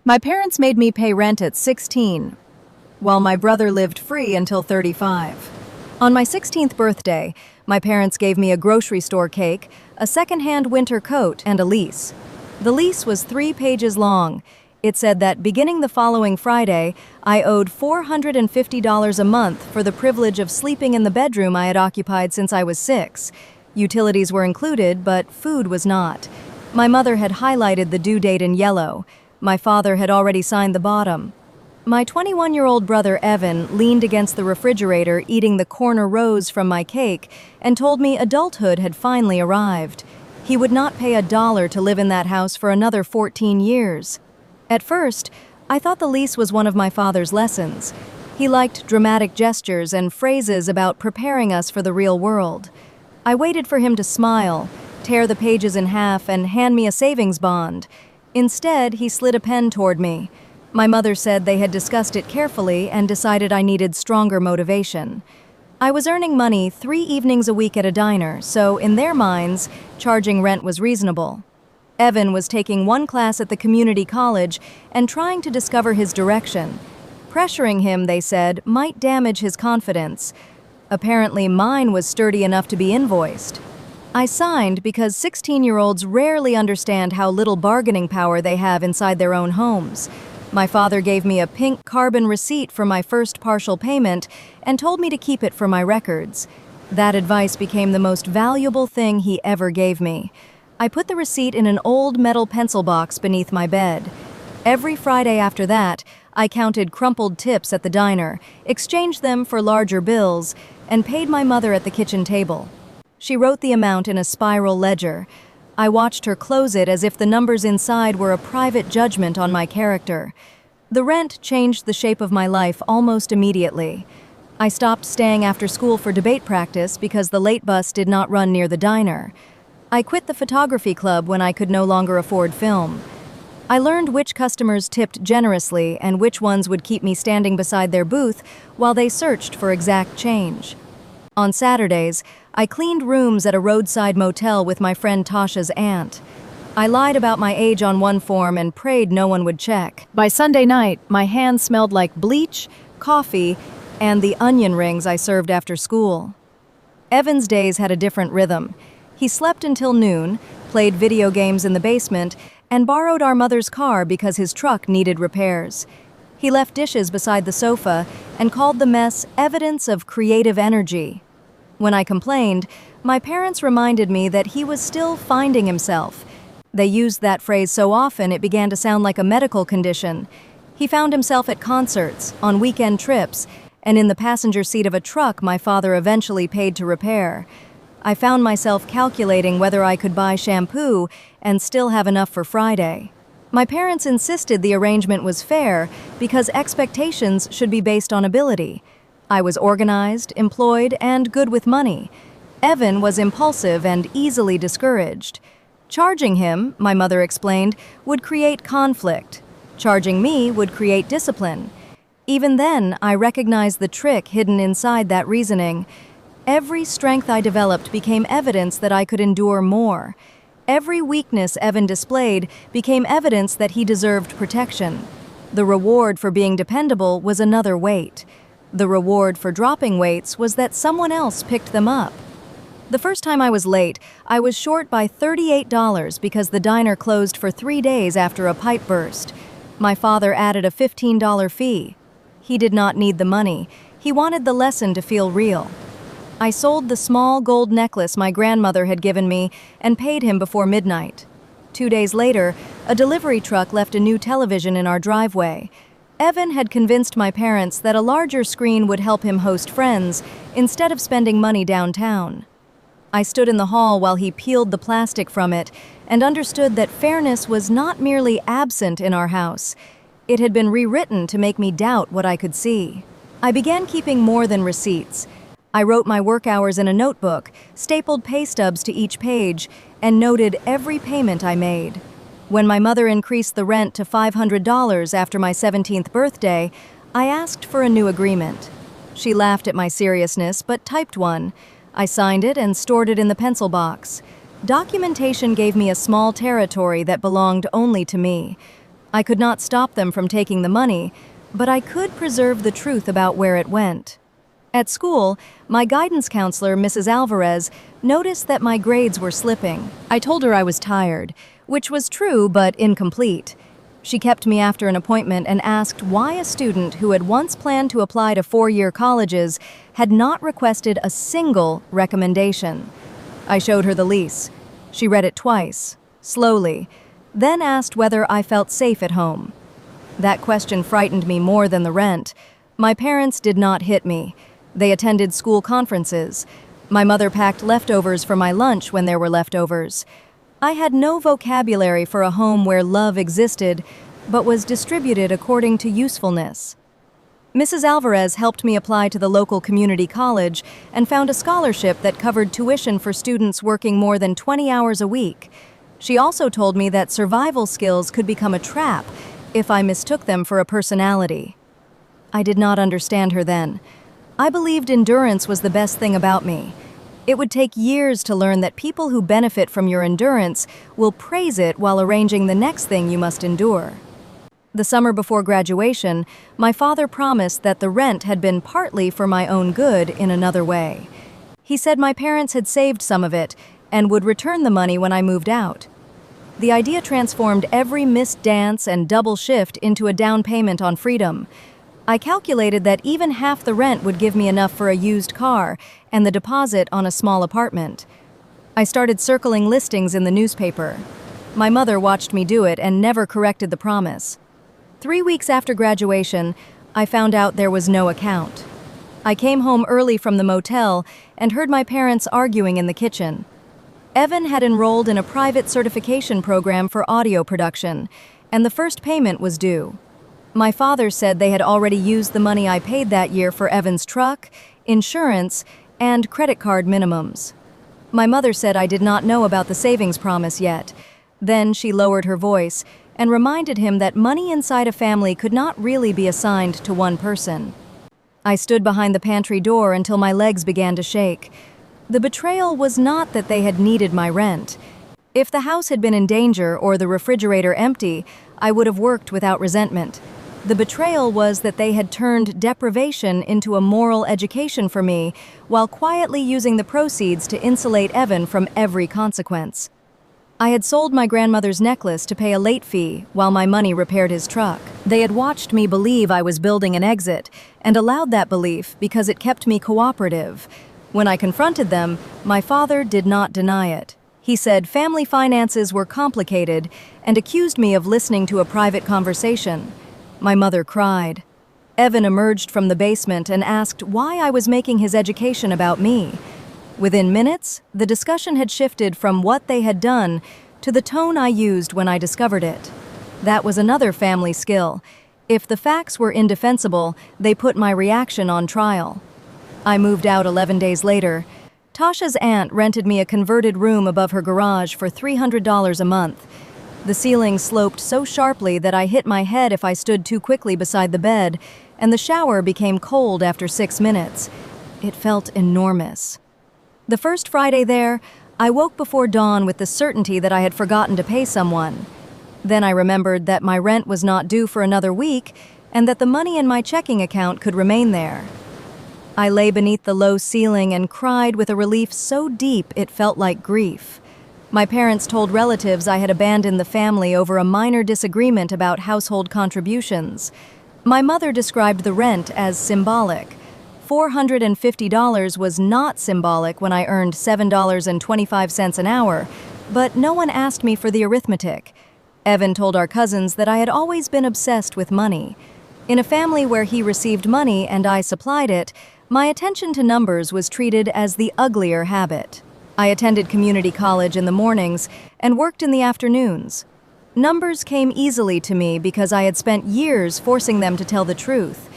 My parents made me pay rent at 16, while my brother lived free until 35. On my 16th birthday, my parents gave me a grocery store cake, a secondhand winter coat, and a lease. The lease was 3 pages long. It said that beginning the following Friday, I owed $450 a month for the privilege of sleeping in the bedroom I had occupied since I was 6. Utilities were included, but food was not. My mother had highlighted the due date in yellow. My father had already signed the bottom. My 21-year-old brother Evan leaned against the refrigerator eating the corner rose from my cake and told me adulthood had finally arrived. He would not pay $1 to live in that house for another 14 years. At first, I thought the lease was one of my father's lessons. He liked dramatic gestures and phrases about preparing us for the real world. I waited for him to smile, tear the pages in half, and hand me a savings bond. Instead, he slid a pen toward me. My mother said they had discussed it carefully and decided I needed stronger motivation. I was earning money 3 evenings a week at a diner, so in their minds, charging rent was reasonable. Evan was taking 1 class at the community college and trying to discover his direction. Pressuring him, they said, might damage his confidence. Apparently, mine was sturdy enough to be invoiced. I signed because 16-year-olds rarely understand how little bargaining power they have inside their own homes. My father gave me a pink carbon receipt for my first partial payment and told me to keep it for my records. That advice became the most valuable thing he ever gave me. I put the receipt in an old metal pencil box beneath my bed. Every Friday after that, I counted crumpled tips at the diner, exchanged them for larger bills, and paid my mother at the kitchen table. She wrote the amount in a spiral ledger. I watched her close it as if the numbers inside were a private judgment on my character. The rent changed the shape of my life almost immediately. I stopped staying after school for debate practice because the late bus did not run near the diner. I quit the photography club when I could no longer afford film. I learned which customers tipped generously and which ones would keep me standing beside their booth while they searched for exact change. On Saturdays, I cleaned rooms at a roadside motel with my friend Tasha's aunt. I lied about my age on one form and prayed no one would check. By Sunday night, my hands smelled like bleach, coffee, and the onion rings I served after school. Evan's days had a different rhythm. He slept until noon, played video games in the basement, and borrowed our mother's car because his truck needed repairs. He left dishes beside the sofa and called the mess evidence of creative energy. When I complained, my parents reminded me that he was still finding himself. They used that phrase so often it began to sound like a medical condition. He found himself at concerts, on weekend trips, and in the passenger seat of a truck my father eventually paid to repair. I found myself calculating whether I could buy shampoo and still have enough for Friday. My parents insisted the arrangement was fair because expectations should be based on ability. I was organized, employed, and good with money. Evan was impulsive and easily discouraged. Charging him, my mother explained, would create conflict. Charging me would create discipline. Even then, I recognized the trick hidden inside that reasoning. Every strength I developed became evidence that I could endure more. Every weakness Evan displayed became evidence that he deserved protection. The reward for being dependable was another weight. The reward for dropping weights was that someone else picked them up. The first time I was late, I was short by $38 because the diner closed for 3 days after a pipe burst. My father added a $15 fee. He did not need the money. He wanted the lesson to feel real. I sold the small gold necklace my grandmother had given me and paid him before midnight. 2 days later, a delivery truck left a new television in our driveway. Evan had convinced my parents that a larger screen would help him host friends instead of spending money downtown. I stood in the hall while he peeled the plastic from it and understood that fairness was not merely absent in our house. It had been rewritten to make me doubt what I could see. I began keeping more than receipts. I wrote my work hours in a notebook, stapled pay stubs to each page, and noted every payment I made. When my mother increased the rent to $500 after my 17th birthday, I asked for a new agreement. She laughed at my seriousness, but typed one. I signed it and stored it in the pencil box. Documentation gave me a small territory that belonged only to me. I could not stop them from taking the money, but I could preserve the truth about where it went. At school, my guidance counselor, Mrs. Alvarez, noticed that my grades were slipping. I told her I was tired, which was true but incomplete. She kept me after an appointment and asked why a student who had once planned to apply to 4-year colleges had not requested a single recommendation. I showed her the lease. She read it twice, slowly, then asked whether I felt safe at home. That question frightened me more than the rent. My parents did not hit me. They attended school conferences. My mother packed leftovers for my lunch when there were leftovers. I had no vocabulary for a home where love existed, but was distributed according to usefulness. Mrs. Alvarez helped me apply to the local community college and found a scholarship that covered tuition for students working more than 20 hours a week. She also told me that survival skills could become a trap if I mistook them for a personality. I did not understand her then. I believed endurance was the best thing about me. It would take years to learn that people who benefit from your endurance will praise it while arranging the next thing you must endure. The summer before graduation, my father promised that the rent had been partly for my own good in another way. He said my parents had saved some of it and would return the money when I moved out. The idea transformed every missed dance and double shift into a down payment on freedom. I calculated that even half the rent would give me enough for a used car and the deposit on a small apartment. I started circling listings in the newspaper. My mother watched me do it and never corrected the promise. 3 weeks after graduation, I found out there was no account. I came home early from the motel and heard my parents arguing in the kitchen. Evan had enrolled in a private certification program for audio production, and the first payment was due. My father said they had already used the money I paid that year for Evan's truck, insurance, and credit card minimums. My mother said I did not know about the savings promise yet. Then she lowered her voice and reminded him that money inside a family could not really be assigned to one person. I stood behind the pantry door until my legs began to shake. The betrayal was not that they had needed my rent. If the house had been in danger or the refrigerator empty, I would have worked without resentment. The betrayal was that they had turned deprivation into a moral education for me, while quietly using the proceeds to insulate Evan from every consequence. I had sold my grandmother's necklace to pay a late fee while my money repaired his truck. They had watched me believe I was building an exit, and allowed that belief because it kept me cooperative. When I confronted them, my father did not deny it. He said family finances were complicated and accused me of listening to a private conversation. My mother cried. Evan emerged from the basement and asked why I was making his education about me. Within minutes, the discussion had shifted from what they had done to the tone I used when I discovered it. That was another family skill. If the facts were indefensible, they put my reaction on trial. I moved out 11 days later. Tasha's aunt rented me a converted room above her garage for $300 a month. The ceiling sloped so sharply that I hit my head if I stood too quickly beside the bed, and the shower became cold after 6 minutes. It felt enormous. The first Friday there, I woke before dawn with the certainty that I had forgotten to pay someone. Then I remembered that my rent was not due for another week, and that the money in my checking account could remain there. I lay beneath the low ceiling and cried with a relief so deep it felt like grief. My parents told relatives I had abandoned the family over a minor disagreement about household contributions. My mother described the rent as symbolic. $450 was not symbolic when I earned $7.25 an hour, but no one asked me for the arithmetic. Evan told our cousins that I had always been obsessed with money. In a family where he received money and I supplied it, my attention to numbers was treated as the uglier habit. I attended community college in the mornings and worked in the afternoons. Numbers came easily to me because I had spent years forcing them to tell the truth.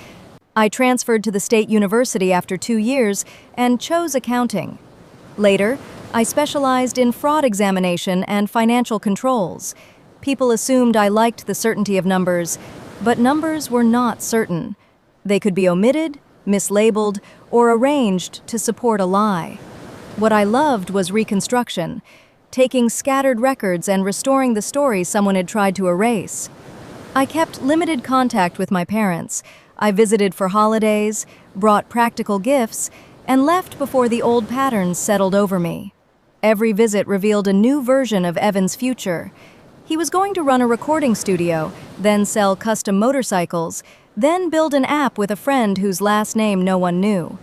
I transferred to the state university after 2 years and chose accounting. Later, I specialized in fraud examination and financial controls. People assumed I liked the certainty of numbers, but numbers were not certain. They could be omitted, mislabeled, or arranged to support a lie. What I loved was reconstruction, taking scattered records and restoring the story someone had tried to erase. I kept limited contact with my parents. I visited for holidays, brought practical gifts, and left before the old patterns settled over me. Every visit revealed a new version of Evan's future. He was going to run a recording studio, then sell custom motorcycles, then build an app with a friend whose last name no one knew.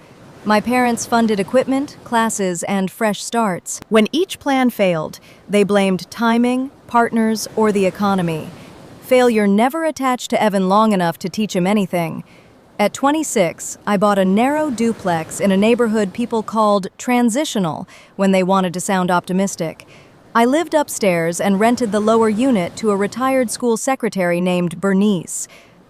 My parents funded equipment, classes, and fresh starts. When each plan failed, they blamed timing, partners, or the economy. Failure never attached to Evan long enough to teach him anything. At 26, I bought a narrow duplex in a neighborhood people called transitional when they wanted to sound optimistic. I lived upstairs and rented the lower unit to a retired school secretary named Bernice.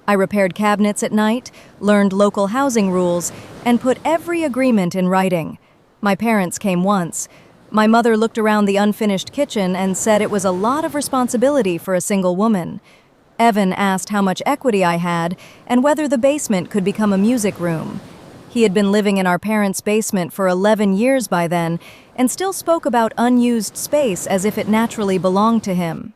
I repaired cabinets at night, learned local housing rules, and put every agreement in writing. My parents came once. My mother looked around the unfinished kitchen and said it was a lot of responsibility for a single woman. Evan asked how much equity I had and whether the basement could become a music room. He had been living in our parents' basement for 11 years by then and still spoke about unused space as if it naturally belonged to him.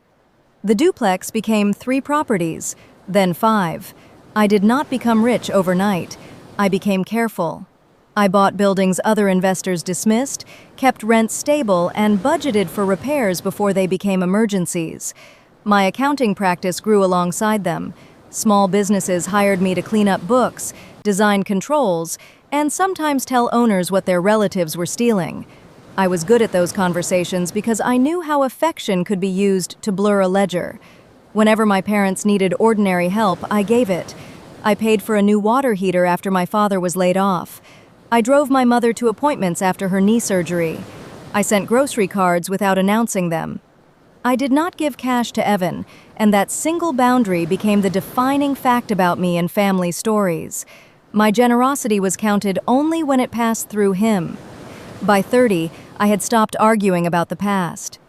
The duplex became 3 properties, then 5. I did not become rich overnight. I became careful. I bought buildings other investors dismissed, kept rent stable, and budgeted for repairs before they became emergencies. My accounting practice grew alongside them. Small businesses hired me to clean up books, design controls, and sometimes tell owners what their relatives were stealing. I was good at those conversations because I knew how affection could be used to blur a ledger. Whenever my parents needed ordinary help, I gave it. I paid for a new water heater after my father was laid off. I drove my mother to appointments after her knee surgery. I sent grocery cards without announcing them. I did not give cash to Evan, and that single boundary became the defining fact about me in family stories. My generosity was counted only when it passed through him. By 30, I had stopped arguing about the past.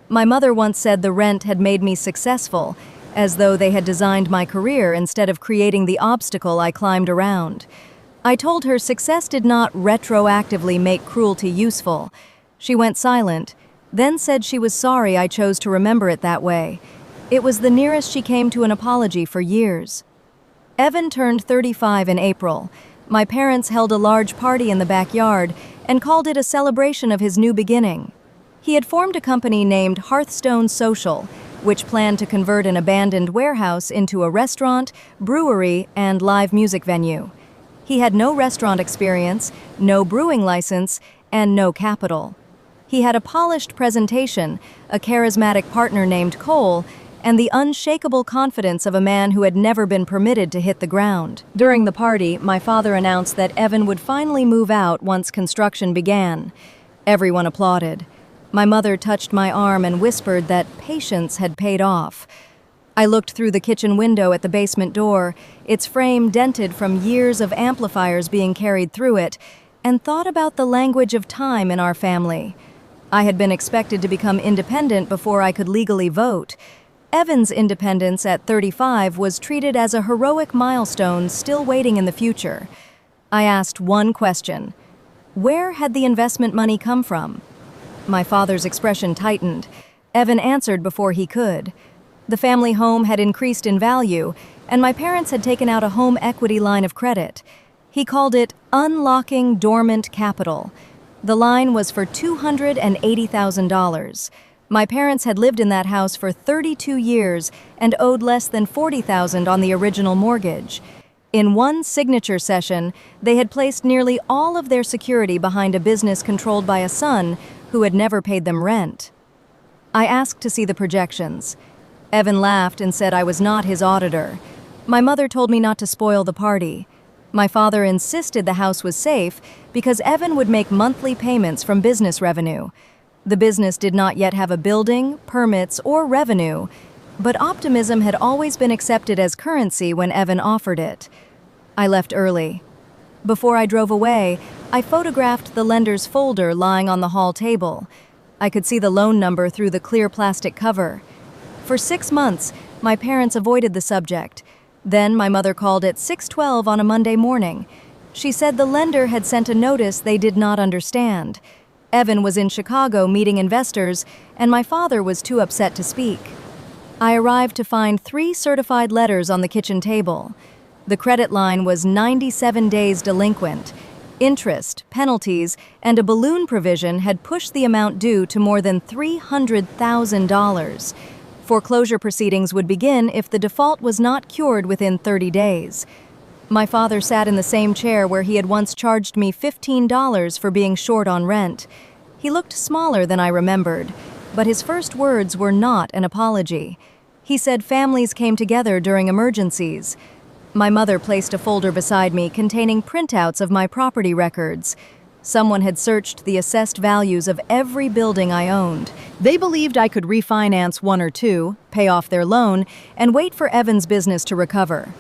My mother once said the rent had made me successful, as though they had designed my career instead of creating the obstacle I climbed around. I told her success did not retroactively make cruelty useful. She went silent, then said she was sorry I chose to remember it that way. It was the nearest she came to an apology for years. Evan turned 35 in April. My parents held a large party in the backyard and called it a celebration of his new beginning. He had formed a company named Hearthstone Social, which planned to convert an abandoned warehouse into a restaurant, brewery, and live music venue. He had no restaurant experience, no brewing license, and no capital. He had a polished presentation, a charismatic partner named Cole, and the unshakable confidence of a man who had never been permitted to hit the ground. During the party, my father announced that Evan would finally move out once construction began. Everyone applauded. My mother touched my arm and whispered that patience had paid off. I looked through the kitchen window at the basement door, its frame dented from years of amplifiers being carried through it, and thought about the language of time in our family. I had been expected to become independent before I could legally vote. Evan's independence at 35 was treated as a heroic milestone still waiting in the future. I asked one question: where had the investment money come from? My father's expression tightened. Evan answered before he could. The family home had increased in value, and my parents had taken out a home equity line of credit. He called it unlocking dormant capital. The line was for $280,000. My parents had lived in that house for 32 years and owed less than $40,000 on the original mortgage. In one signature session, they had placed nearly all of their security behind a business controlled by a son who had never paid them rent. I asked to see the projections. Evan laughed and said I was not his auditor. My mother told me not to spoil the party. My father insisted the house was safe because Evan would make monthly payments from business revenue. The business did not yet have a building, permits, or revenue, but optimism had always been accepted as currency when Evan offered it. I left early. Before I drove away, I photographed the lender's folder lying on the hall table. I could see the loan number through the clear plastic cover. For 6 months, my parents avoided the subject. Then my mother called at 6:12 on a Monday morning. She said the lender had sent a notice they did not understand. Evan was in Chicago meeting investors, and my father was too upset to speak. I arrived to find 3 certified letters on the kitchen table. The credit line was 97 days delinquent. Interest, penalties, and a balloon provision had pushed the amount due to more than $300,000. Foreclosure proceedings would begin if the default was not cured within 30 days. My father sat in the same chair where he had once charged me $15 for being short on rent. He looked smaller than I remembered, but his first words were not an apology. He said families came together during emergencies. My mother placed a folder beside me containing printouts of my property records. Someone had searched the assessed values of every building I owned. They believed I could refinance 1 or 2, pay off their loan, and wait for Evan's business to recover.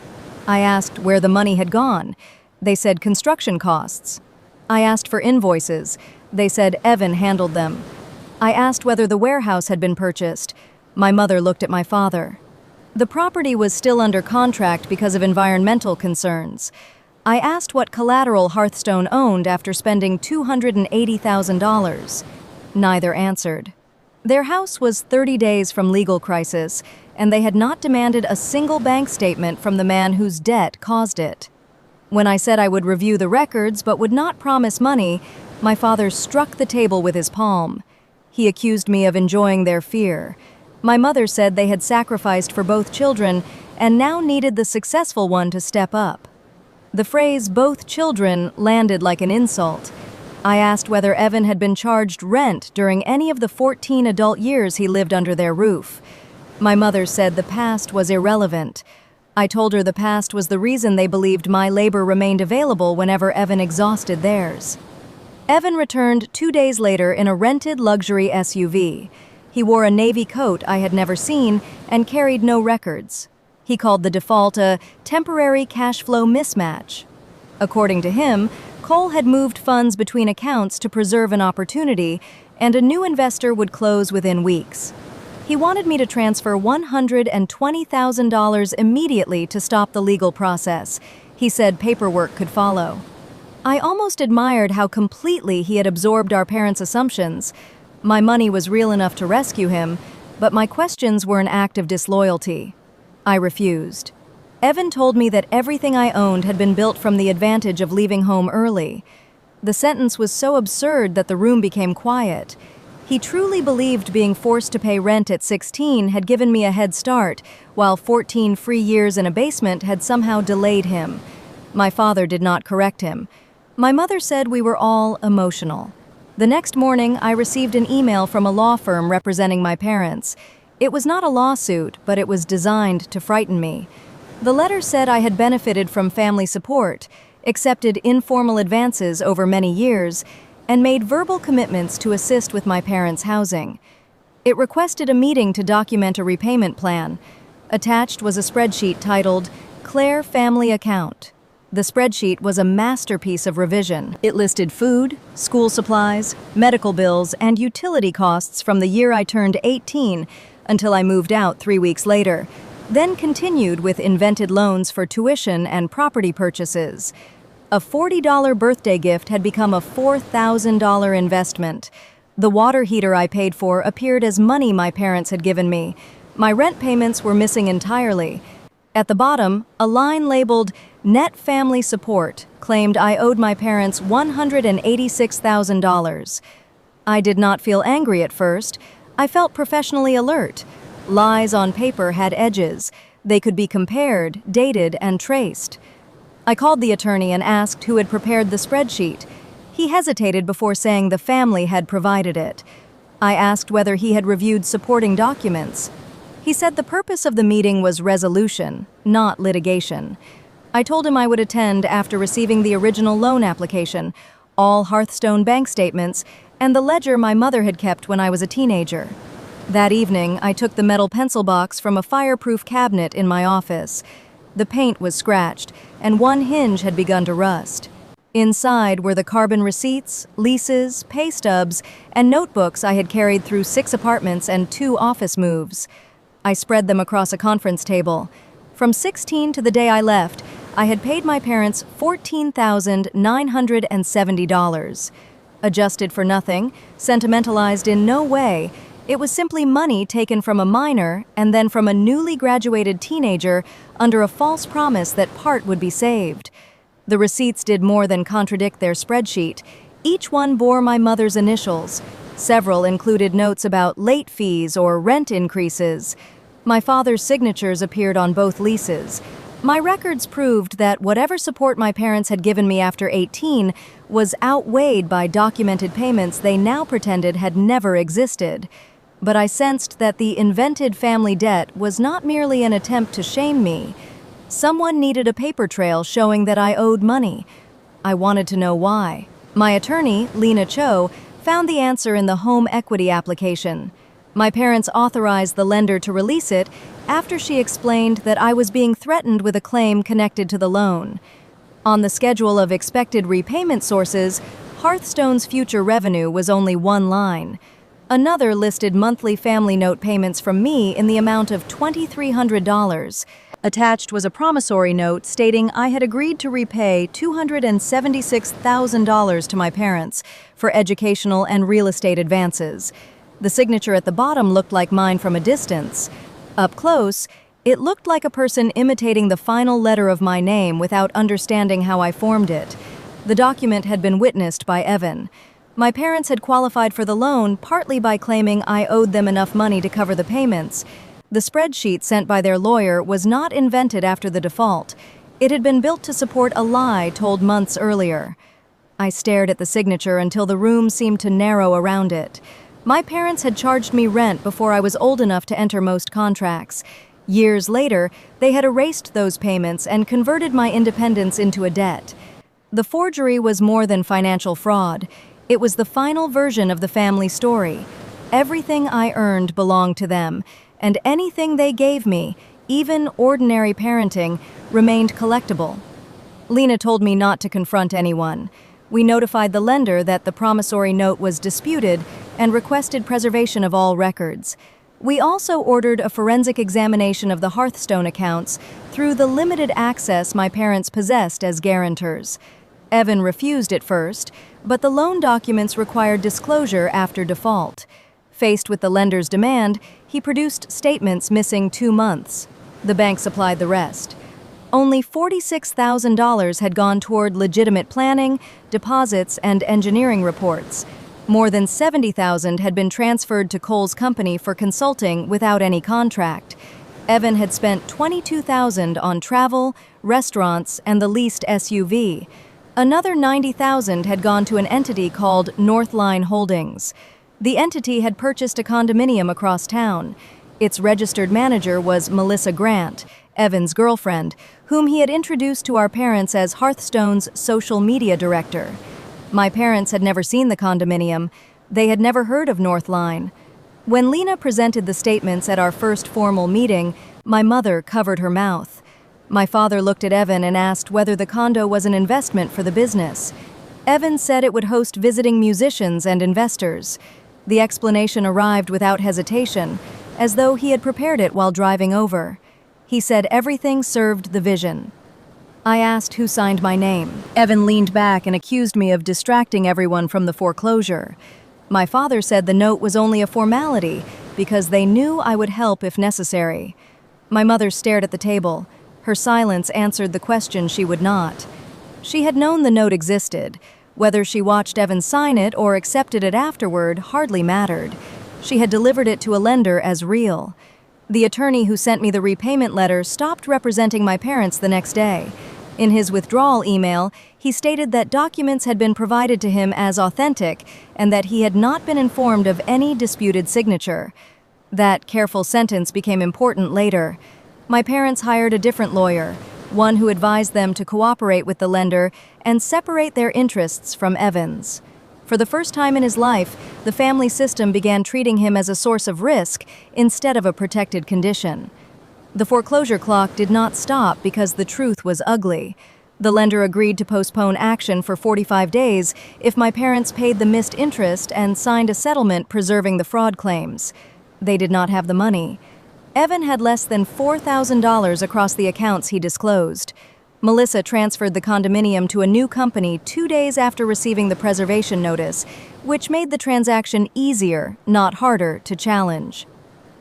I asked where the money had gone. They said construction costs. I asked for invoices. They said Evan handled them. I asked whether the warehouse had been purchased. My mother looked at my father. The property was still under contract because of environmental concerns. I asked what collateral Hearthstone owned after spending $280,000. Neither answered. Their house was 30 days from legal crisis, and they had not demanded a single bank statement from the man whose debt caused it. When I said I would review the records but would not promise money, my father struck the table with his palm. He accused me of enjoying their fear. My mother said they had sacrificed for both children and now needed the successful one to step up. The phrase "both children" landed like an insult. I asked whether Evan had been charged rent during any of the 14 adult years he lived under their roof. My mother said the past was irrelevant. I told her the past was the reason they believed my labor remained available whenever Evan exhausted theirs. Evan returned 2 days later in a rented luxury SUV. He wore a navy coat I had never seen and carried no records. He called the default a temporary cash flow mismatch. According to him, Cole had moved funds between accounts to preserve an opportunity, and a new investor would close within weeks. He wanted me to transfer $120,000 immediately to stop the legal process. He said paperwork could follow. I almost admired how completely he had absorbed our parents' assumptions. My money was real enough to rescue him, but my questions were an act of disloyalty. I refused. Evan told me that everything I owned had been built from the advantage of leaving home early. The sentence was so absurd that the room became quiet. He truly believed being forced to pay rent at 16 had given me a head start, while 14 free years in a basement had somehow delayed him. My father did not correct him. My mother said we were all emotional. The next morning, I received an email from a law firm representing my parents. It was not a lawsuit, but it was designed to frighten me. The letter said I had benefited from family support, accepted informal advances over many years, and made verbal commitments to assist with my parents' housing. It requested a meeting to document a repayment plan. Attached was a spreadsheet titled Claire Family Account. The spreadsheet was a masterpiece of revision. It listed food, school supplies, medical bills, and utility costs from the year I turned 18 until I moved out 3 weeks later, then continued with invented loans for tuition and property purchases. A $40 birthday gift had become a $4,000 investment. The water heater I paid for appeared as money my parents had given me. My rent payments were missing entirely. At the bottom, a line labeled Net Family Support claimed I owed my parents $186,000. I did not feel angry at first. I felt professionally alert. Lies on paper had edges. They could be compared, dated, and traced. I called the attorney and asked who had prepared the spreadsheet. He hesitated before saying the family had provided it. I asked whether he had reviewed supporting documents. He said the purpose of the meeting was resolution, not litigation. I told him I would attend after receiving the original loan application, all Hearthstone bank statements, and the ledger my mother had kept when I was a teenager. That evening, I took the metal pencil box from a fireproof cabinet in my office. The paint was scratched, and one hinge had begun to rust. Inside were the carbon receipts, leases, pay stubs, and notebooks I had carried through 6 apartments and 2 office moves. I spread them across a conference table. From 16 to the day I left, I had paid my parents $14,970. Adjusted for nothing, sentimentalized in no way, It was simply money taken from a minor and then from a newly graduated teenager under a false promise that part would be saved. The receipts did more than contradict their spreadsheet. Each one bore my mother's initials. Several included notes about late fees or rent increases. My father's signatures appeared on both leases. My records proved that whatever support my parents had given me after 18 was outweighed by documented payments they now pretended had never existed. But I sensed that the invented family debt was not merely an attempt to shame me. Someone needed a paper trail showing that I owed money. I wanted to know why. My attorney, Lena Cho, found the answer in the home equity application. My parents authorized the lender to release it after she explained that I was being threatened with a claim connected to the loan. On the schedule of expected repayment sources, Hearthstone's future revenue was only one line. Another listed monthly family note payments from me in the amount of $2,300. Attached was a promissory note stating I had agreed to repay $276,000 to my parents for educational and real estate advances. The signature at the bottom looked like mine from a distance. Up close, it looked like a person imitating the final letter of my name without understanding how I formed it. The document had been witnessed by Evan. My parents had qualified for the loan partly by claiming I owed them enough money to cover the payments. The spreadsheet sent by their lawyer was not invented after the default. It had been built to support a lie told months earlier. I stared at the signature until the room seemed to narrow around it. My parents had charged me rent before I was old enough to enter most contracts. Years later, they had erased those payments and converted my independence into a debt. The forgery was more than financial fraud. It was the final version of the family story. Everything I earned belonged to them, and anything they gave me, even ordinary parenting, remained collectible. Lena told me not to confront anyone. We notified the lender that the promissory note was disputed and requested preservation of all records. We also ordered a forensic examination of the Hearthstone accounts through the limited access my parents possessed as guarantors. Evan refused at first, but the loan documents required disclosure after default. Faced with the lender's demand, he produced statements missing 2 months. The bank supplied the rest. Only $46,000 had gone toward legitimate planning, deposits, and engineering reports. More than $70,000 had been transferred to Cole's company for consulting without any contract. Evan had spent $22,000 on travel, restaurants, and the leased SUV. Another $90,000 had gone to an entity called Northline Holdings. The entity had purchased a condominium across town. Its registered manager was Melissa Grant, Evan's girlfriend, whom he had introduced to our parents as Hearthstone's social media director. My parents had never seen the condominium. They had never heard of Northline. When Lena presented the statements at our first formal meeting, my mother covered her mouth. My father looked at Evan and asked whether the condo was an investment for the business. Evan said it would host visiting musicians and investors. The explanation arrived without hesitation, as though he had prepared it while driving over. He said everything served the vision. I asked who signed my name. Evan leaned back and accused me of distracting everyone from the foreclosure. My father said the note was only a formality because they knew I would help if necessary. My mother stared at the table. Her silence answered the question she would not. She had known the note existed. Whether she watched Evan sign it or accepted it afterward hardly mattered. She had delivered it to a lender as real. The attorney who sent me the repayment letter stopped representing my parents the next day. In his withdrawal email, he stated that documents had been provided to him as authentic and that he had not been informed of any disputed signature. That careful sentence became important later. My parents hired a different lawyer, one who advised them to cooperate with the lender and separate their interests from Evan's. For the first time in his life, the family system began treating him as a source of risk instead of a protected condition. The foreclosure clock did not stop because the truth was ugly. The lender agreed to postpone action for 45 days if my parents paid the missed interest and signed a settlement preserving the fraud claims. They did not have the money. Evan had less than $4,000 across the accounts he disclosed. Melissa transferred the condominium to a new company 2 days after receiving the preservation notice, which made the transaction easier, not harder, to challenge.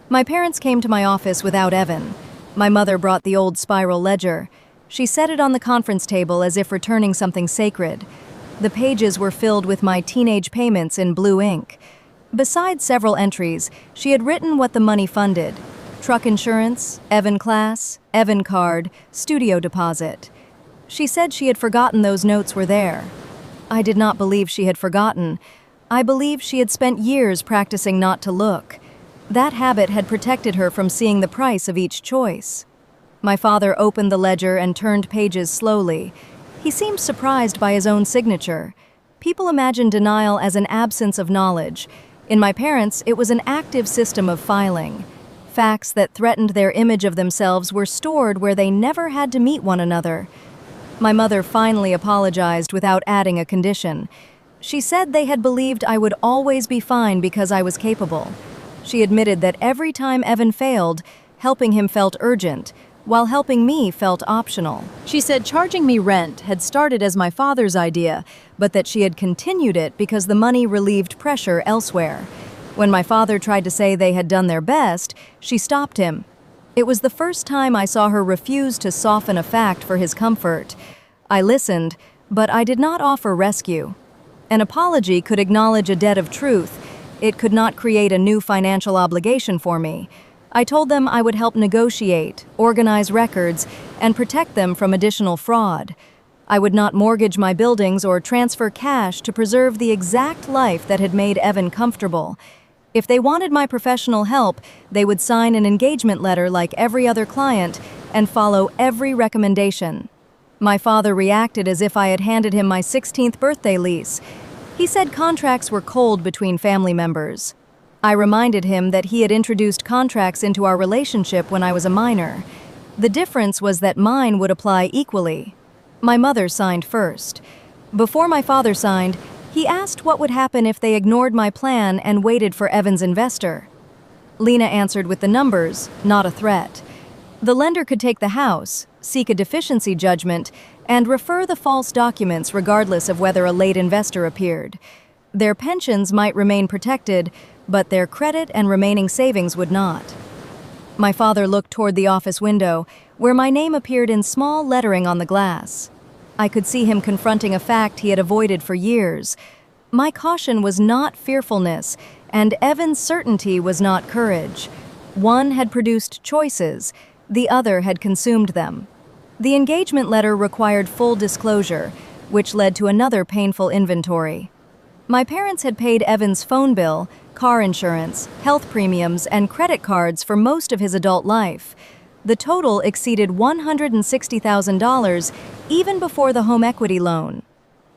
My parents came to my office without Evan. My mother brought the old spiral ledger. She set it on the conference table as if returning something sacred. The pages were filled with my teenage payments in blue ink. Besides several entries, she had written what the money funded: truck insurance, Evan class, Evan card, studio deposit. She said she had forgotten those notes were there. I did not believe she had forgotten. I believed she had spent years practicing not to look. That habit had protected her from seeing the price of each choice. My father opened the ledger and turned pages slowly. He seemed surprised by his own signature. People imagine denial as an absence of knowledge. In my parents, it was an active system of filing. Facts that threatened their image of themselves were stored where they never had to meet one another. My mother finally apologized without adding a condition. She said they had believed I would always be fine because I was capable. She admitted that every time Evan failed, helping him felt urgent, while helping me felt optional. She said charging me rent had started as my father's idea, but that she had continued it because the money relieved pressure elsewhere. When my father tried to say they had done their best, she stopped him. It was the first time I saw her refuse to soften a fact for his comfort. I listened, but I did not offer rescue. An apology could acknowledge a debt of truth. It could not create a new financial obligation for me. I told them I would help negotiate, organize records, and protect them from additional fraud. I would not mortgage my buildings or transfer cash to preserve the exact life that had made Evan comfortable. If they wanted my professional help, they would sign an engagement letter like every other client and follow every recommendation. My father reacted as if I had handed him my 16th birthday lease. He said contracts were cold between family members. I reminded him that he had introduced contracts into our relationship when I was a minor. The difference was that mine would apply equally. My mother signed first. Before my father signed, he asked what would happen if they ignored my plan and waited for Evan's investor. Lena answered with the numbers, not a threat. The lender could take the house, seek a deficiency judgment, and refer the false documents regardless of whether a late investor appeared. Their pensions might remain protected, but their credit and remaining savings would not. My father looked toward the office window, where my name appeared in small lettering on the glass. I could see him confronting a fact he had avoided for years. My caution was not fearfulness, and Evan's certainty was not courage. One had produced choices, the other had consumed them. The engagement letter required full disclosure, which led to another painful inventory. My parents had paid Evan's phone bill, car insurance, health premiums, and credit cards for most of his adult life. The total exceeded $160,000 even before the home equity loan.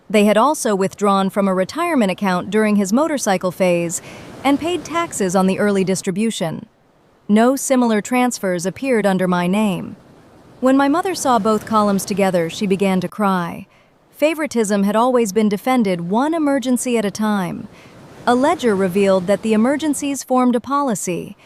They had also withdrawn from a retirement account during his motorcycle phase and paid taxes on the early distribution. No similar transfers appeared under my name. When my mother saw both columns together, she began to cry. Favoritism had always been defended one emergency at a time. A ledger revealed that the emergencies formed a policy.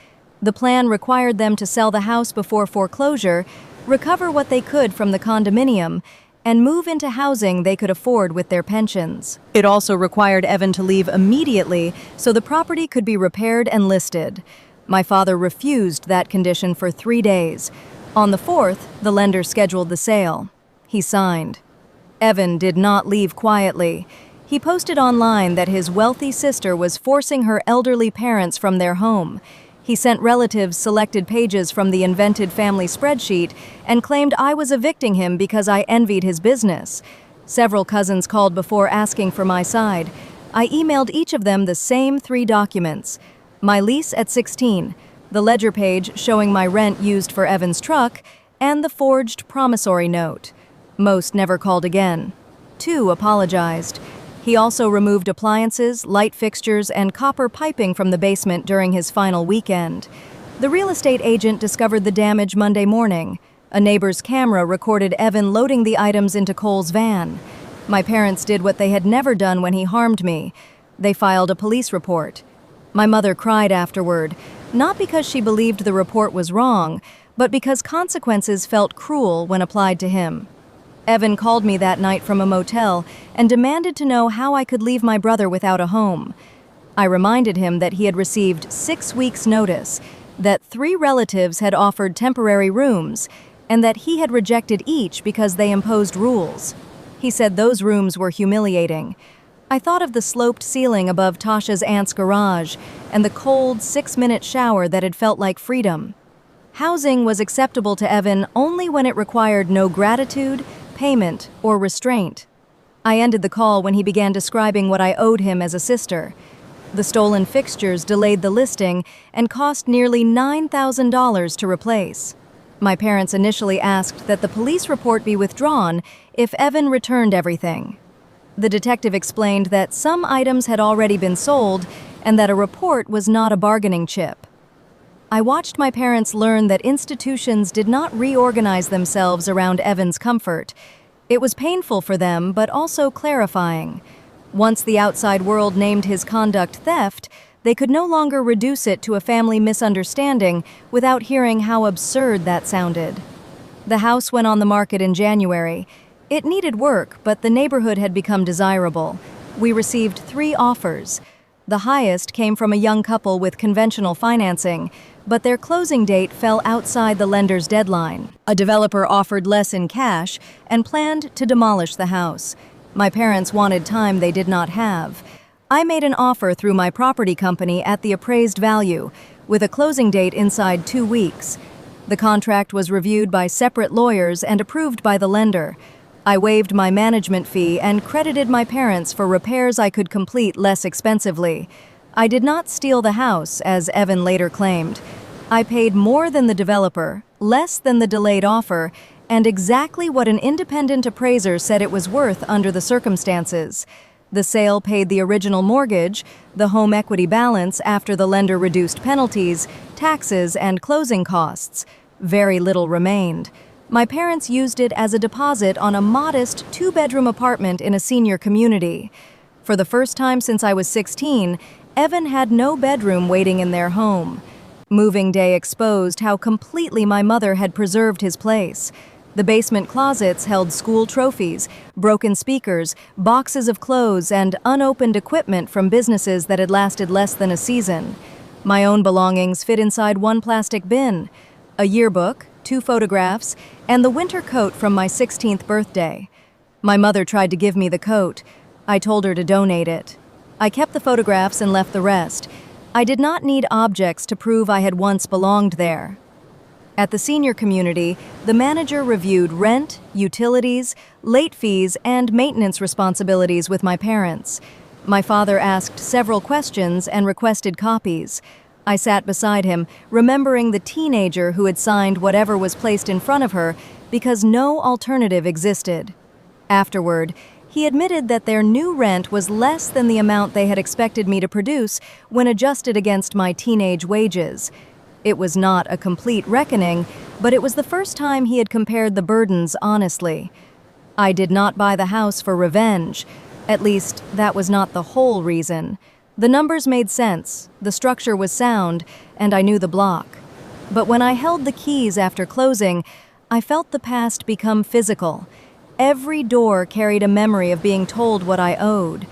The plan required them to sell the house before foreclosure, recover what they could from the condominium, and move into housing they could afford with their pensions. It also required Evan to leave immediately so the property could be repaired and listed. My father refused that condition for 3 days. On the 4th, the lender scheduled the sale. He signed. Evan did not leave quietly. He posted online that his wealthy sister was forcing her elderly parents from their home. He sent relatives selected pages from the invented family spreadsheet and claimed I was evicting him because I envied his business. Several cousins called before asking for my side. I emailed each of them the same 3 documents: my lease at 16, the ledger page showing my rent used for Evan's truck, and the forged promissory note. Most never called again. 2 apologized. He also removed appliances, light fixtures, and copper piping from the basement during his final weekend. The real estate agent discovered the damage Monday morning. A neighbor's camera recorded Evan loading the items into Cole's van. My parents did what they had never done when he harmed me. They filed a police report. My mother cried afterward, not because she believed the report was wrong, but because consequences felt cruel when applied to him. Evan called me that night from a motel and demanded to know how I could leave my brother without a home. I reminded him that he had received 6 weeks' notice, that 3 relatives had offered temporary rooms, and that he had rejected each because they imposed rules. He said those rooms were humiliating. I thought of the sloped ceiling above Tasha's aunt's garage and the cold 6-minute shower that had felt like freedom. Housing was acceptable to Evan only when it required no gratitude, payment, or restraint. I ended the call when he began describing what I owed him as a sister. The stolen fixtures delayed the listing and cost nearly $9,000 to replace. My parents initially asked that the police report be withdrawn if Evan returned everything. The detective explained that some items had already been sold and that a report was not a bargaining chip. I watched my parents learn that institutions did not reorganize themselves around Evan's comfort. It was painful for them, but also clarifying. Once the outside world named his conduct theft, they could no longer reduce it to a family misunderstanding without hearing how absurd that sounded. The house went on the market in January. It needed work, but the neighborhood had become desirable. We received 3 offers. The highest came from a young couple with conventional financing, but their closing date fell outside the lender's deadline. A developer offered less in cash and planned to demolish the house. My parents wanted time they did not have. I made an offer through my property company at the appraised value, with a closing date inside 2 weeks. The contract was reviewed by separate lawyers and approved by the lender. I waived my management fee and credited my parents for repairs I could complete less expensively. I did not steal the house, as Evan later claimed. I paid more than the developer, less than the delayed offer, and exactly what an independent appraiser said it was worth under the circumstances. The sale paid the original mortgage, the home equity balance after the lender reduced penalties, taxes, and closing costs. Very little remained. My parents used it as a deposit on a modest 2-bedroom apartment in a senior community. For the first time since I was 16, Evan had no bedroom waiting in their home. Moving day exposed how completely my mother had preserved his place. The basement closets held school trophies, broken speakers, boxes of clothes, and unopened equipment from businesses that had lasted less than a season. My own belongings fit inside 1 plastic bin: a yearbook, 2 photographs, and the winter coat from my 16th birthday. My mother tried to give me the coat. I told her to donate it. I kept the photographs and left the rest. I did not need objects to prove I had once belonged there. At the senior community, the manager reviewed rent, utilities, late fees, and maintenance responsibilities with my parents. My father asked several questions and requested copies. I sat beside him, remembering the teenager who had signed whatever was placed in front of her because no alternative existed. Afterward, he admitted that their new rent was less than the amount they had expected me to produce when adjusted against my teenage wages. It was not a complete reckoning, but it was the first time he had compared the burdens honestly. I did not buy the house for revenge. At least, that was not the whole reason. The numbers made sense, the structure was sound, and I knew the block. But when I held the keys after closing, I felt the past become physical. Every door carried a memory of being told what I owed.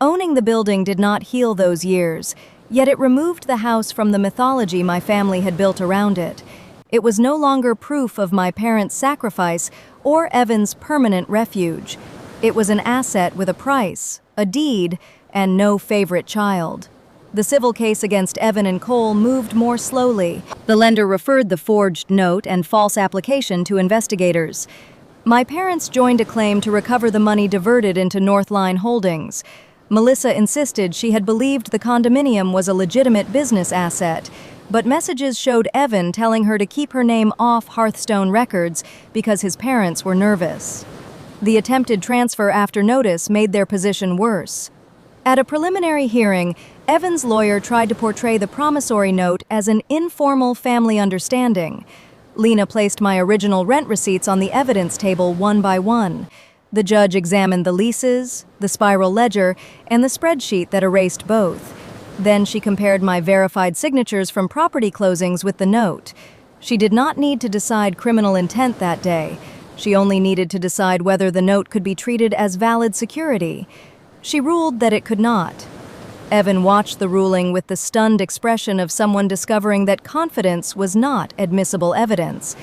Owning the building did not heal those years, yet it removed the house from the mythology my family had built around it. It was no longer proof of my parents' sacrifice or Evan's permanent refuge. It was an asset with a price, a deed, and no favorite child. The civil case against Evan and Cole moved more slowly. The lender referred the forged note and false application to investigators. My parents joined a claim to recover the money diverted into Northline Holdings. Melissa insisted she had believed the condominium was a legitimate business asset, but messages showed Evan telling her to keep her name off Hearthstone records because his parents were nervous. The attempted transfer after notice made their position worse. At a preliminary hearing, Evan's lawyer tried to portray the promissory note as an informal family understanding. Lena placed my original rent receipts on the evidence table one by one. The judge examined the leases, the spiral ledger, and the spreadsheet that erased both. Then she compared my verified signatures from property closings with the note. She did not need to decide criminal intent that day. She only needed to decide whether the note could be treated as valid security. She ruled that it could not. Evan watched the ruling with the stunned expression of someone discovering that confidence was not admissible evidence.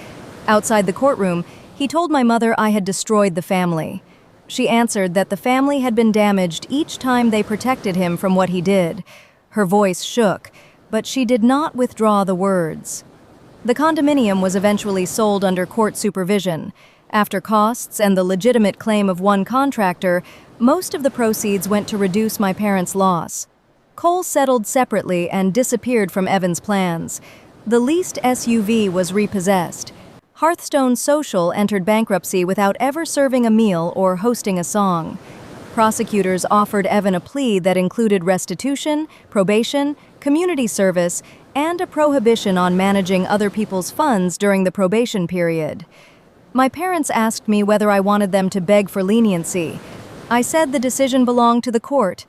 Outside the courtroom, he told my mother I had destroyed the family. She answered that the family had been damaged each time they protected him from what he did. Her voice shook, but she did not withdraw the words. The condominium was eventually sold under court supervision. After costs and the legitimate claim of one contractor, most of the proceeds went to reduce my parents' loss. Cole settled separately and disappeared from Evan's plans. The leased SUV was repossessed. Hearthstone Social entered bankruptcy without ever serving a meal or hosting a song. Prosecutors offered Evan a plea that included restitution, probation, community service, and a prohibition on managing other people's funds during the probation period. My parents asked me whether I wanted them to beg for leniency. I said the decision belonged to the court.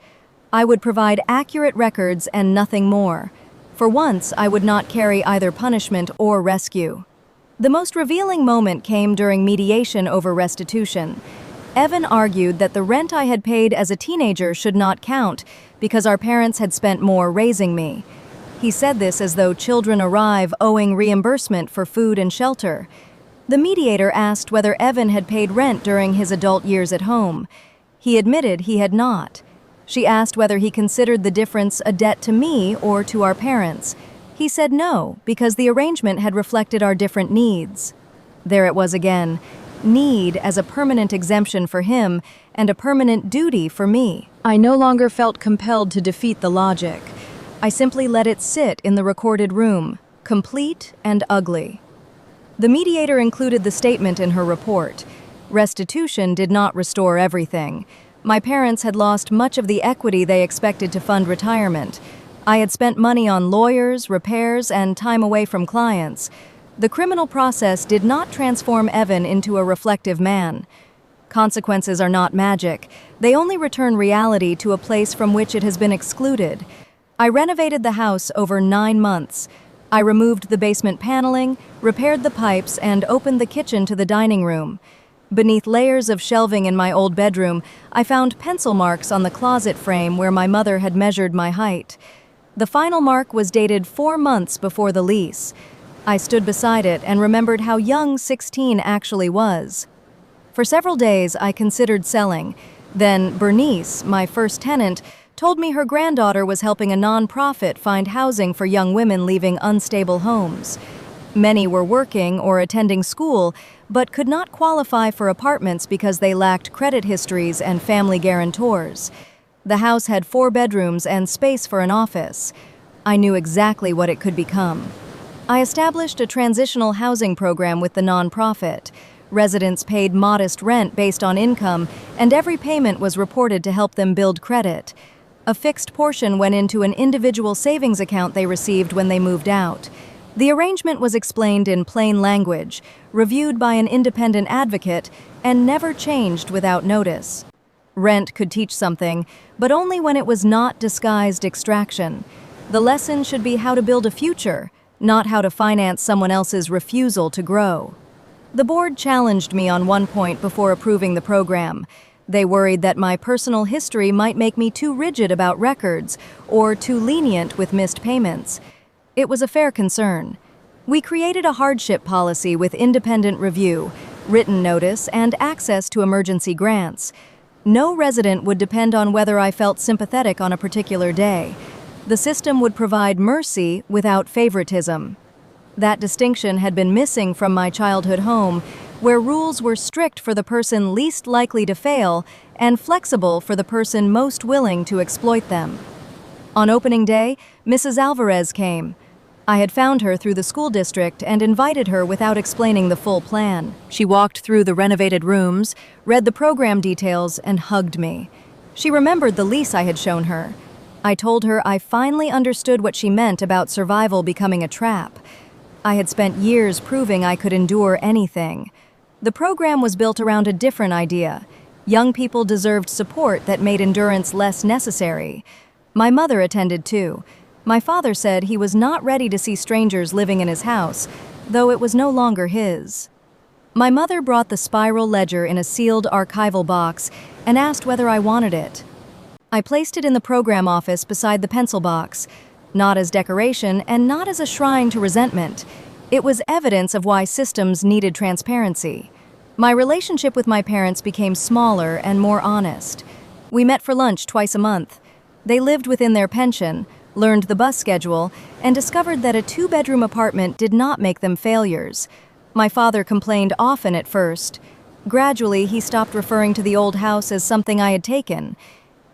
I would provide accurate records and nothing more. For once, I would not carry either punishment or rescue. The most revealing moment came during mediation over restitution. Evan argued that the rent I had paid as a teenager should not count because our parents had spent more raising me. He said this as though children arrive owing reimbursement for food and shelter. The mediator asked whether Evan had paid rent during his adult years at home. He admitted he had not. She asked whether he considered the difference a debt to me or to our parents. He said no, because the arrangement had reflected our different needs. There it was again. Need as a permanent exemption for him and a permanent duty for me. I no longer felt compelled to defeat the logic. I simply let it sit in the recorded room, complete and ugly. The mediator included the statement in her report. Restitution did not restore everything. My parents had lost much of the equity they expected to fund retirement. I had spent money on lawyers, repairs, and time away from clients. The criminal process did not transform Evan into a reflective man. Consequences are not magic. They only return reality to a place from which it has been excluded. I renovated the house over 9 months. I removed the basement paneling, repaired the pipes, and opened the kitchen to the dining room. Beneath layers of shelving in my old bedroom, I found pencil marks on the closet frame where my mother had measured my height. The final mark was dated 4 months before the lease. I stood beside it and remembered how young 16 actually was. For several days, I considered selling. Then Bernice, my first tenant, told me her granddaughter was helping a nonprofit find housing for young women leaving unstable homes. Many were working or attending school, but could not qualify for apartments because they lacked credit histories and family guarantors. The house had 4 bedrooms and space for an office. I knew exactly what it could become. I established a transitional housing program with the nonprofit. Residents paid modest rent based on income, and every payment was reported to help them build credit. A fixed portion went into an individual savings account they received when they moved out. The arrangement was explained in plain language, reviewed by an independent advocate, and never changed without notice. Rent could teach something, but only when it was not disguised extraction. The lesson should be how to build a future, not how to finance someone else's refusal to grow. The board challenged me on one point before approving the program. They worried that my personal history might make me too rigid about records or too lenient with missed payments. It was a fair concern. We created a hardship policy with independent review, written notice, and access to emergency grants. No resident would depend on whether I felt sympathetic on a particular day. The system would provide mercy without favoritism. That distinction had been missing from my childhood home, where rules were strict for the person least likely to fail and flexible for the person most willing to exploit them. On opening day, Mrs. Alvarez came. I had found her through the school district and invited her without explaining the full plan. She walked through the renovated rooms, read the program details, and hugged me. She remembered the lease I had shown her. I told her I finally understood what she meant about survival becoming a trap. I had spent years proving I could endure anything. The program was built around a different idea. Young people deserved support that made endurance less necessary. My mother attended too. My father said he was not ready to see strangers living in his house, though it was no longer his. My mother brought the spiral ledger in a sealed archival box and asked whether I wanted it. I placed it in the program office beside the pencil box, not as decoration and not as a shrine to resentment. It was evidence of why systems needed transparency. My relationship with my parents became smaller and more honest. We met for lunch twice a month. They lived within their pension, learned the bus schedule, and discovered that a 2-bedroom apartment did not make them failures. My father complained often at first. Gradually, he stopped referring to the old house as something I had taken.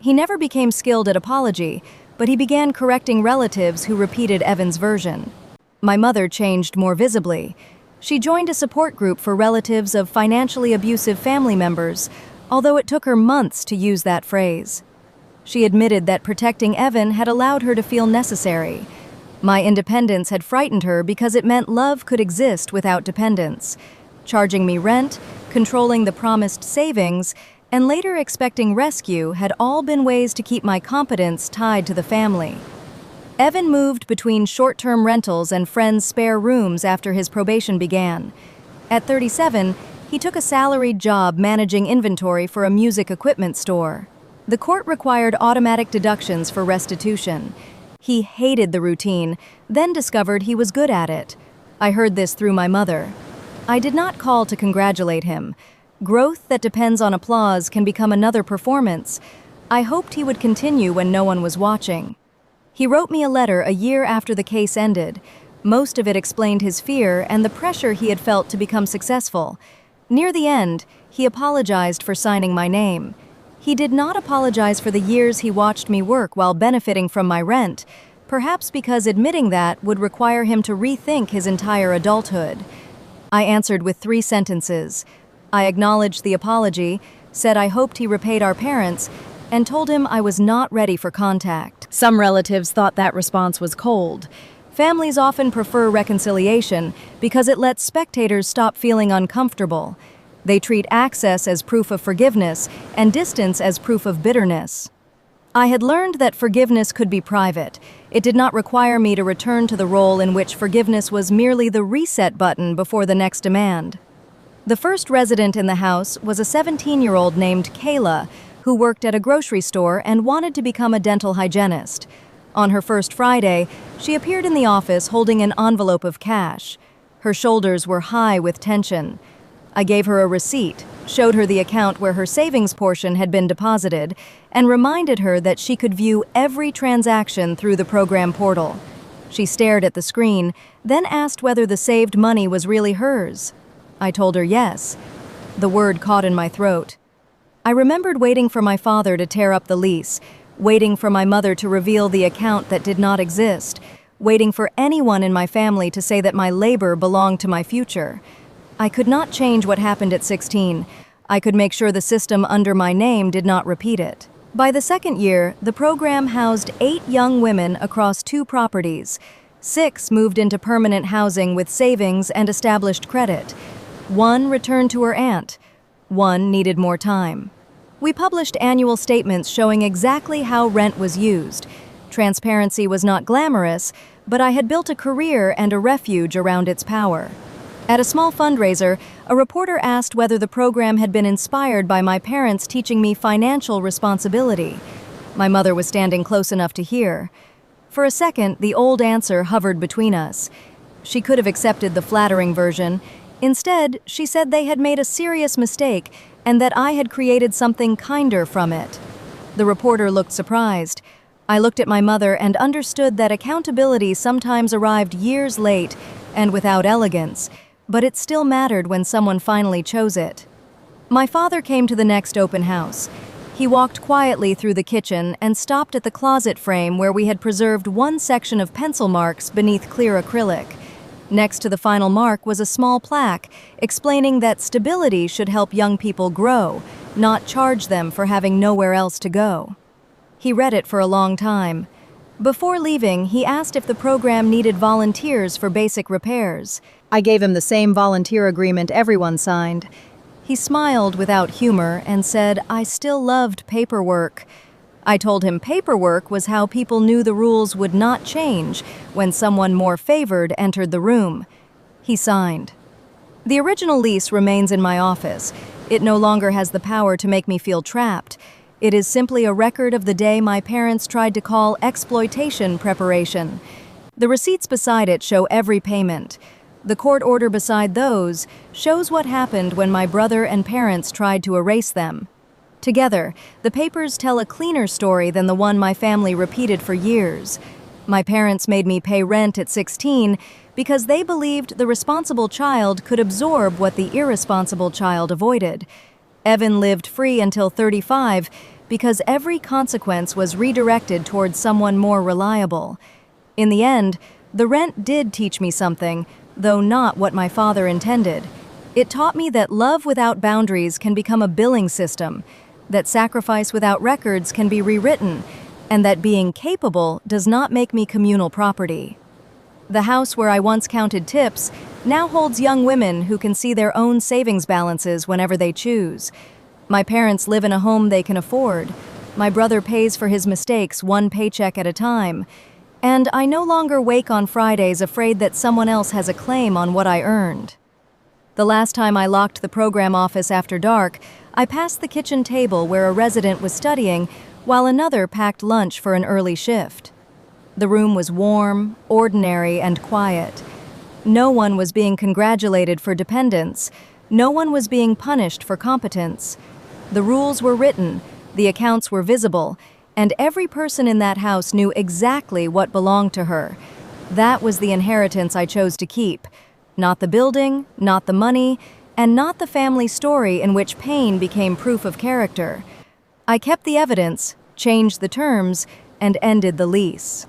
He never became skilled at apology, but he began correcting relatives who repeated Evan's version. My mother changed more visibly. She joined a support group for relatives of financially abusive family members, although it took her months to use that phrase. She admitted that protecting Evan had allowed her to feel necessary. My independence had frightened her because it meant love could exist without dependence. Charging me rent, controlling the promised savings, and later expecting rescue had all been ways to keep my competence tied to the family. Evan moved between short-term rentals and friends' spare rooms after his probation began. At 37, he took a salaried job managing inventory for a music equipment store. The court required automatic deductions for restitution. He hated the routine, then discovered he was good at it. I heard this through my mother. I did not call to congratulate him. Growth that depends on applause can become another performance. I hoped he would continue when no one was watching. He wrote me a letter a year after the case ended. Most of it explained his fear and the pressure he had felt to become successful. Near the end, he apologized for signing my name. He did not apologize for the years he watched me work while benefiting from my rent, perhaps because admitting that would require him to rethink his entire adulthood. I answered with 3 sentences. I acknowledged the apology, said I hoped he repaid our parents, and told him I was not ready for contact. Some relatives thought that response was cold. Families often prefer reconciliation because it lets spectators stop feeling uncomfortable. They treat access as proof of forgiveness and distance as proof of bitterness. I had learned that forgiveness could be private. It did not require me to return to the role in which forgiveness was merely the reset button before the next demand. The first resident in the house was a 17-year-old named Kayla, who worked at a grocery store and wanted to become a dental hygienist. On her first Friday, she appeared in the office holding an envelope of cash. Her shoulders were high with tension. I gave her a receipt, showed her the account where her savings portion had been deposited, and reminded her that she could view every transaction through the program portal. She stared at the screen, then asked whether the saved money was really hers. I told her yes. The word caught in my throat. I remembered waiting for my father to tear up the lease, waiting for my mother to reveal the account that did not exist, waiting for anyone in my family to say that my labor belonged to my future. I could not change what happened at 16. I could make sure the system under my name did not repeat it. By the second year, the program housed 8 young women across 2 properties. 6 moved into permanent housing with savings and established credit. 1 returned to her aunt. 1 needed more time. We published annual statements showing exactly how rent was used. Transparency was not glamorous, but I had built a career and a refuge around its power. At a small fundraiser, a reporter asked whether the program had been inspired by my parents teaching me financial responsibility. My mother was standing close enough to hear. For a second, the old answer hovered between us. She could have accepted the flattering version. Instead, she said they had made a serious mistake and that I had created something kinder from it. The reporter looked surprised. I looked at my mother and understood that accountability sometimes arrived years late and without elegance, but it still mattered when someone finally chose it. My father came to the next open house. He walked quietly through the kitchen and stopped at the closet frame where we had preserved one section of pencil marks beneath clear acrylic. Next to the final mark was a small plaque explaining that stability should help young people grow, not charge them for having nowhere else to go. He read it for a long time. Before leaving, he asked if the program needed volunteers for basic repairs. I gave him the same volunteer agreement everyone signed. He smiled without humor and said I still loved paperwork. I told him paperwork was how people knew the rules would not change when someone more favored entered the room. He signed. The original lease remains in my office. It no longer has the power to make me feel trapped. It is simply a record of the day my parents tried to call exploitation preparation. The receipts beside it show every payment. The court order beside those shows what happened when my brother and parents tried to erase them. Together, the papers tell a cleaner story than the one my family repeated for years. My parents made me pay rent at 16 because they believed the responsible child could absorb what the irresponsible child avoided. Evan lived free until 35 because every consequence was redirected towards someone more reliable. In the end, the rent did teach me something, though not what my father intended. It taught me that love without boundaries can become a billing system, that sacrifice without records can be rewritten, and that being capable does not make me communal property. The house where I once counted tips now holds young women who can see their own savings balances whenever they choose. My parents live in a home they can afford. My brother pays for his mistakes one paycheck at a time. And I no longer wake on Fridays afraid that someone else has a claim on what I earned. The last time I locked the program office after dark, I passed the kitchen table where a resident was studying while another packed lunch for an early shift. The room was warm, ordinary, and quiet. No one was being congratulated for dependence. No one was being punished for competence. The rules were written, the accounts were visible, and every person in that house knew exactly what belonged to her. That was the inheritance I chose to keep. Not the building, not the money, and not the family story in which pain became proof of character. I kept the evidence, changed the terms, and ended the lease.